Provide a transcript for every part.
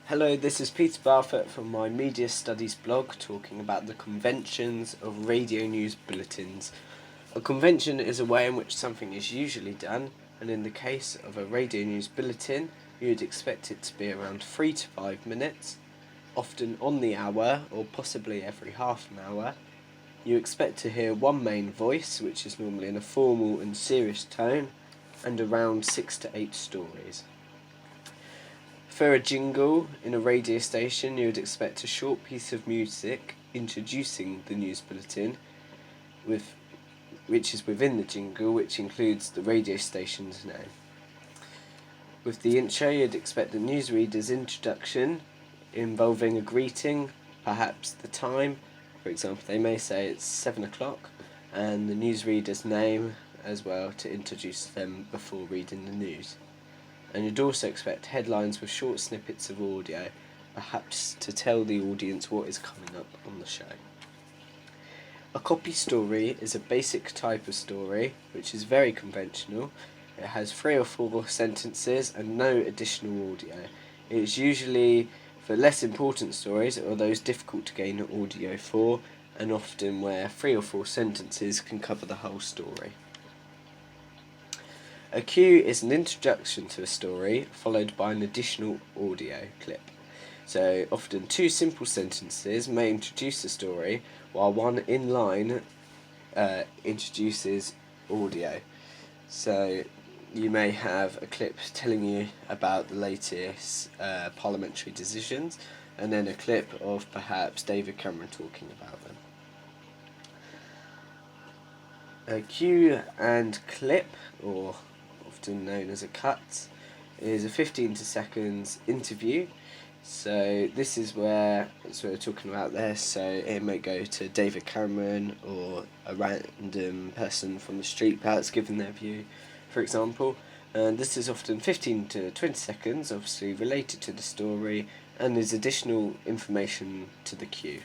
Hello, this is Peter Barfoot from my Media Studies blog talking about the conventions of radio news bulletins. A convention is a way in which something is usually done, and in the case of a radio news bulletin, you would expect it to be around 3 to 5 minutes, often on the hour or possibly every half an hour. You expect to hear one main voice, which is normally in a formal and serious tone, and around 6 to 8 stories. For a jingle in a radio station, you would expect a short piece of music introducing the news bulletin, which is within the jingle, which includes the radio station's name. With the intro, you'd expect the newsreader's introduction involving a greeting, perhaps the time. For example, they may say it's 7 o'clock, and the newsreader's name as well to introduce them before reading the news. And you'd also expect headlines with short snippets of audio, perhaps to tell the audience what is coming up on the show. A copy story is a basic type of story which is very conventional. It has 3 or 4 sentences and no additional audio. It is usually for less important stories or those difficult to gain audio for, and often where 3 or 4 sentences can cover the whole story. A cue is an introduction to a story followed by an additional audio clip. So often 2 simple sentences may introduce the story, while one in line introduces audio. So you may have a clip telling you about the latest parliamentary decisions, and then a clip of perhaps David Cameron talking about them. A cue and clip, or often known as a cut, is a 15 seconds interview. So this is where we're talking about there. So it may go to David Cameron or a random person from the street, perhaps giving their view, for example. And this is often 15 to 20 seconds, obviously related to the story, and is additional information to the cue.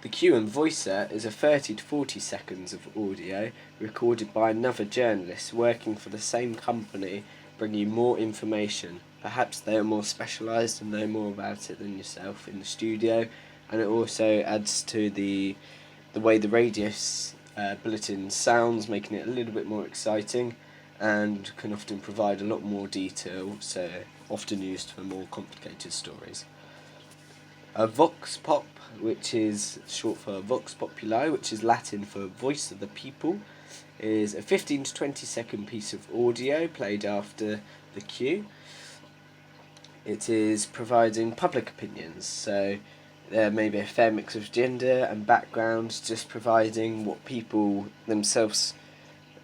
The cue and voicer is a 30 to 40 seconds of audio recorded by another journalist working for the same company, bringing you more information. Perhaps they are more specialised and know more about it than yourself in the studio, and it also adds to the way the radio bulletin sounds, making it a little bit more exciting, and can often provide a lot more detail, so often used for more complicated stories. A vox pop, which is short for vox populi, which is Latin for voice of the people, is a 15 to 20 second piece of audio played after the cue. It is providing public opinions, so there may be a fair mix of gender and background, just providing what people themselves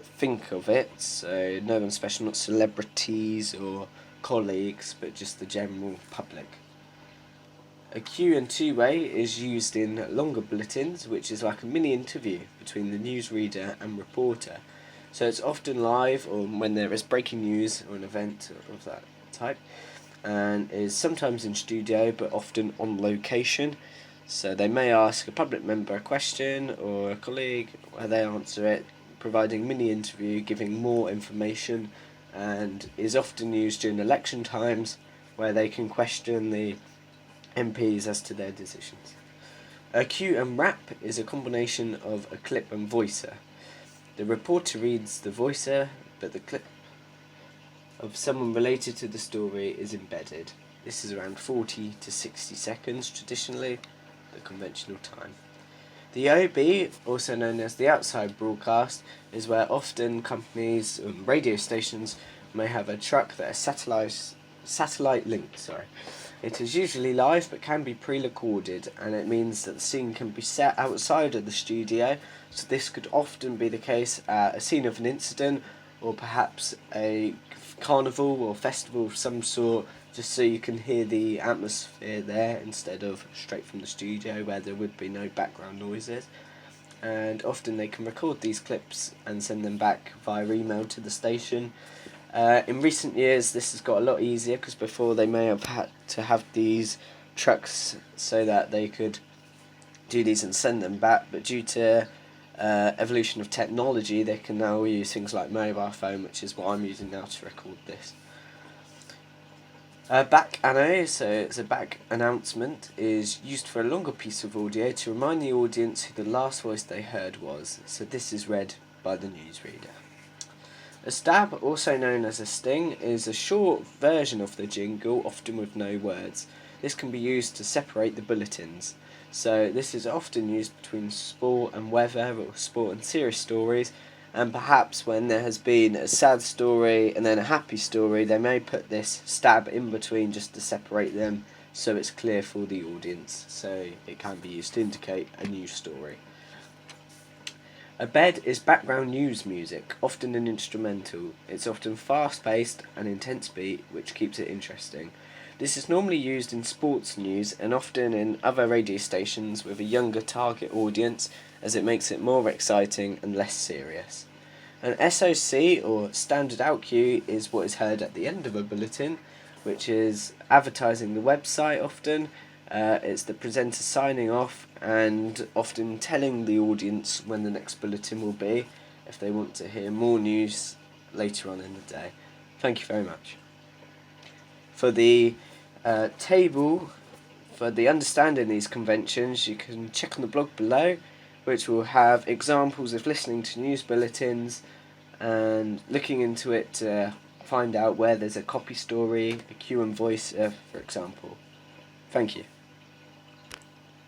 think of it, so no one special, not celebrities or colleagues, but just the general public. A cue and two-way is used in longer bulletins, which is like a mini interview between the newsreader and reporter. So it's often live or when there is breaking news or an event of that type, and is sometimes in studio but often on location. So they may ask a public member a question or a colleague where they answer it, providing mini interview, giving more information, and is often used during election times where they can question the MPs as to their decisions. A cue and wrap is a combination of a clip and voicer. The reporter reads the voicer, but the clip of someone related to the story is embedded. This is around 40 to 60 seconds traditionally, the conventional time. The OB, also known as the outside broadcast, is where often companies and radio stations may have a truck that is satellite linked. It is usually live but can be pre-recorded, and it means that the scene can be set outside of the studio, so this could often be the case at a scene of an incident or perhaps a carnival or festival of some sort, just so you can hear the atmosphere there instead of straight from the studio where there would be no background noises. And often they can record these clips and send them back via email to the station. In recent years this has got a lot easier, because before they may have had to have these trucks so that they could do these and send them back, but due to evolution of technology they can now use things like mobile phone, which is what I'm using now to record this. Back anno, so it's a back announcement, is used for a longer piece of audio to remind the audience who the last voice they heard was. So this is read by the newsreader. A stab, also known as a sting, is a short version of the jingle, often with no words. This can be used to separate the bulletins. So this is often used between sport and weather, or sport and serious stories, and perhaps when there has been a sad story and then a happy story, they may put this stab in between just to separate them so it's clear for the audience. So it can be used to indicate a new story. A bed is background news music, often an instrumental. It's often fast-paced and intense beat, which keeps it interesting. This is normally used in sports news and often in other radio stations with a younger target audience, as it makes it more exciting and less serious. An SOC, or standard out cue, is what is heard at the end of a bulletin, which is advertising the website often. It's the presenter signing off and often telling the audience when the next bulletin will be if they want to hear more news later on in the day. Thank you very much. For the table, for the understanding these conventions, you can check on the blog below, which will have examples of listening to news bulletins and looking into it to find out where there's a copy story, a cue and voice, for example. Thank you.